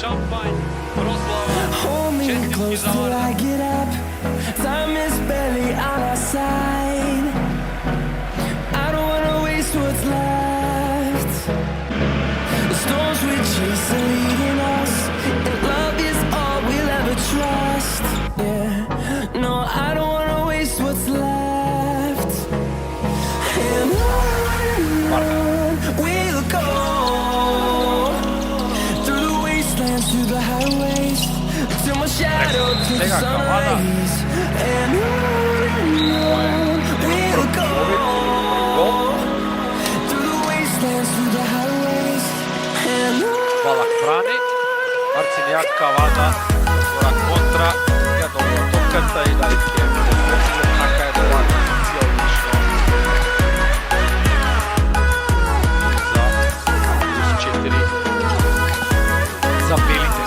Шампањ, прослава, честитки за Вардар. Time is barely on our side. I don't wanna waste what's left. The storms we chase are leading us, and love is all we'll ever trust. Yeah, no, I don't wanna waste what's left. And on we'll go, through the wastelands, through the highways, till my shadow turns to sun rays. And on we'll go, through the wastelands, through the highways. And Балак брани, Марцинјак Кавада, отвора контра, ја добива топката и дали ќе така е била позиција одлично за плюс 4 за белите.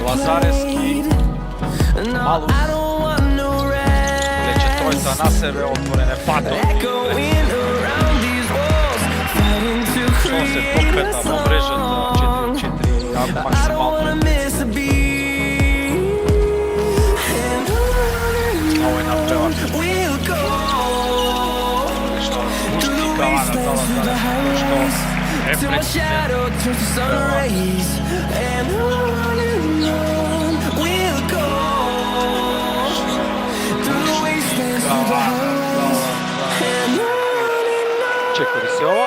Лазарески, Малус, лече тројца на себе, отворен е Патон. Што се топката во мрежата, 4-4, максимално. Ово е напревар. Нешто пушти Кавана за Лазарес, што е прецизен. Чекори се ова.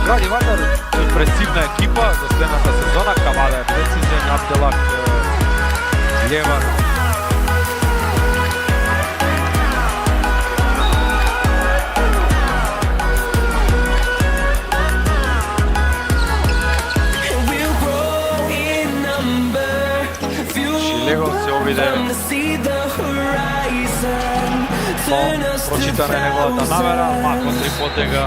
Гради Вардар импресивна екипа за следната сезона. Кавада е прецизен, Абделак левар. Шилегов се обиде прочитане неговата намера, мако три потега.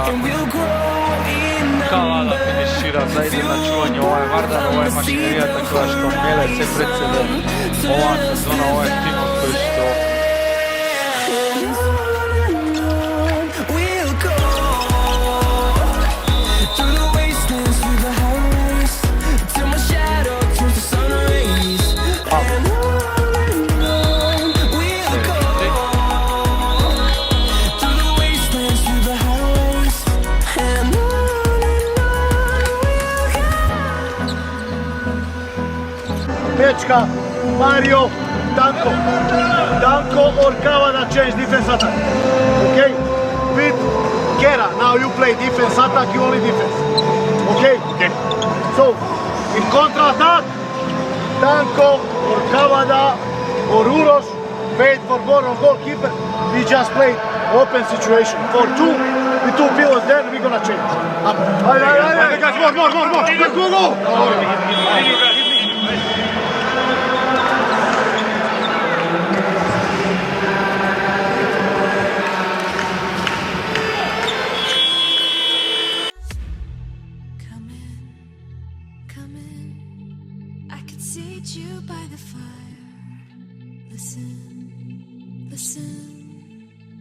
Кавада финишира за изначување. Ова е Вардар, ова е машиneријата која што меле се пред себе оваа сезона, ова е тимот кој што Pečka, Mario, Danko. Danko or Kavada change defense attack. Okay? With Kera, now you play defense attack, you only defense. Okay? Okay. So, in contra attack, Danko or Kavada or Uroš, wait for goal or goalkeeper. We just play open situation. For two, with two pivots there, we're gonna change. Up. Hey, guys, more. Let's go. You by the fire. Listen.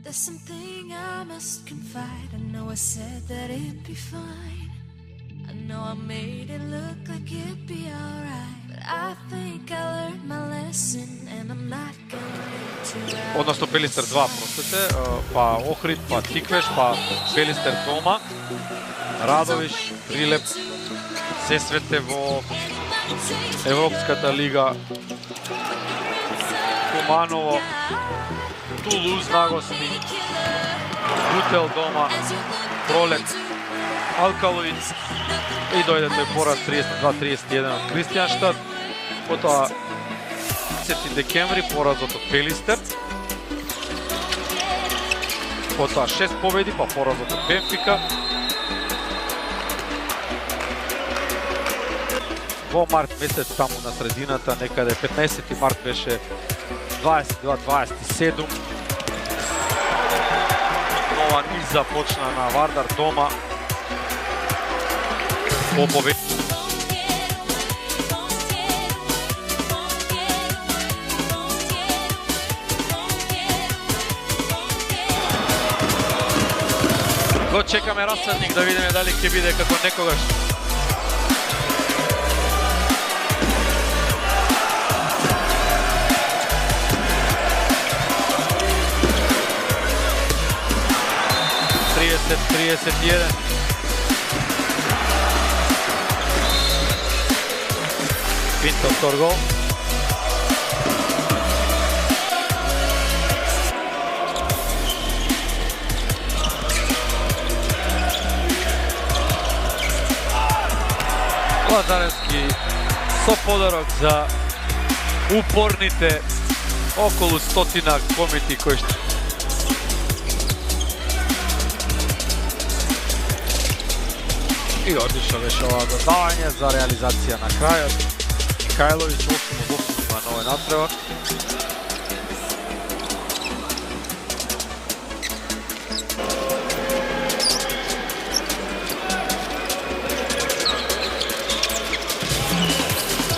There's something I must confide. I know I said that it'd be fine. I know I made it look like it'd be alright, but I think I learned my lesson, and I'm not gonna. Односно Пелистер 2, простите, па Охрид, па Тиквеш, па Пелистер Тома, Радовиш, Прилеп, се свете во Европската лига, Куманово, Тулуз нагости, Бутел дома, Пролет, Алкалоиц и дојде тој пораз 32-31 од Кристијанштад. Потоа 30 декември поразот од Пелистер. Потоа 6 победи, па поразот од Бенфика. Во март месец, таму на средината, некаде 15 март беше 22-27. ова низ започна на Вардар дома. По побед. Го чекаме расадник да видиме дали ќе биде како некогаш. Пинто втор гол. Лазаревски со подарок за упорните околу 100 комити кои што и одлично беше ова додавање за реализација на крајот. Михајловиќ 8 од 8 на овој натпревар.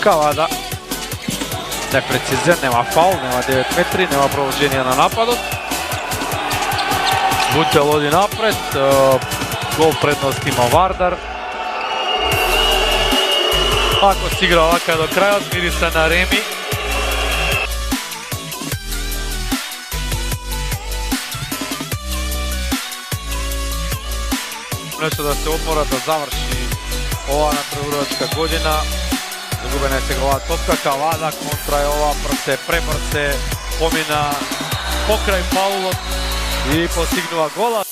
Кавада непрецизен, нема фаул, нема 9 метри, нема продолжение на нападот. Бутел оди напред, гол предност има Вардар. Ако си игра вака до крајот, мириса на реми. Нешто да се одмора да заврши ова натпреварувачка година. Загубена е сегова топка, Кавада контра е ова, пребрсе, помина покрај фаулот и постигнува гола.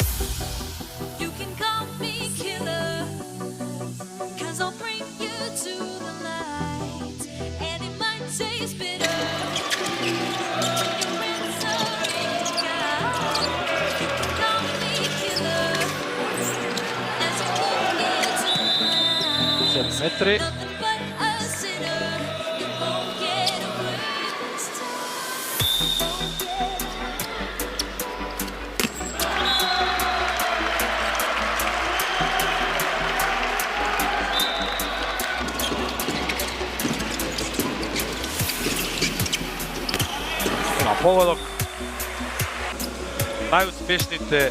Метри. Има погодок. Најуспешните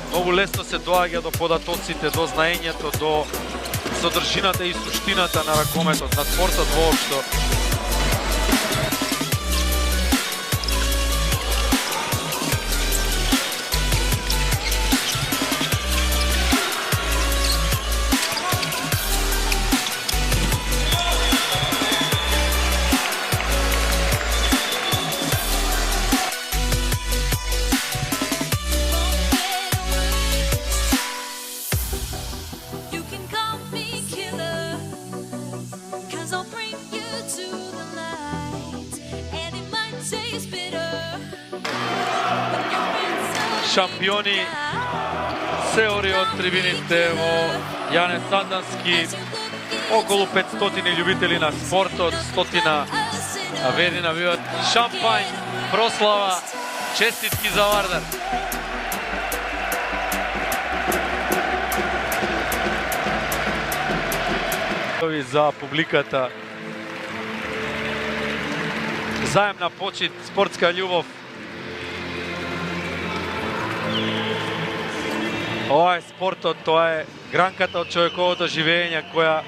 многу лесно се доаѓа до податоците, до знаењето, до содржината и суштината на ракометот, на спортот воопшто. Шампиони се ори од трибините во Јане Сандански. Околу 500 љубители на спортот, 100 верни навиват. Шампањ, прослава, честитки за Вардар. За публиката. Заемна почит, спортска љубов. Ова е спортот, тоа е гранката од човековото живење која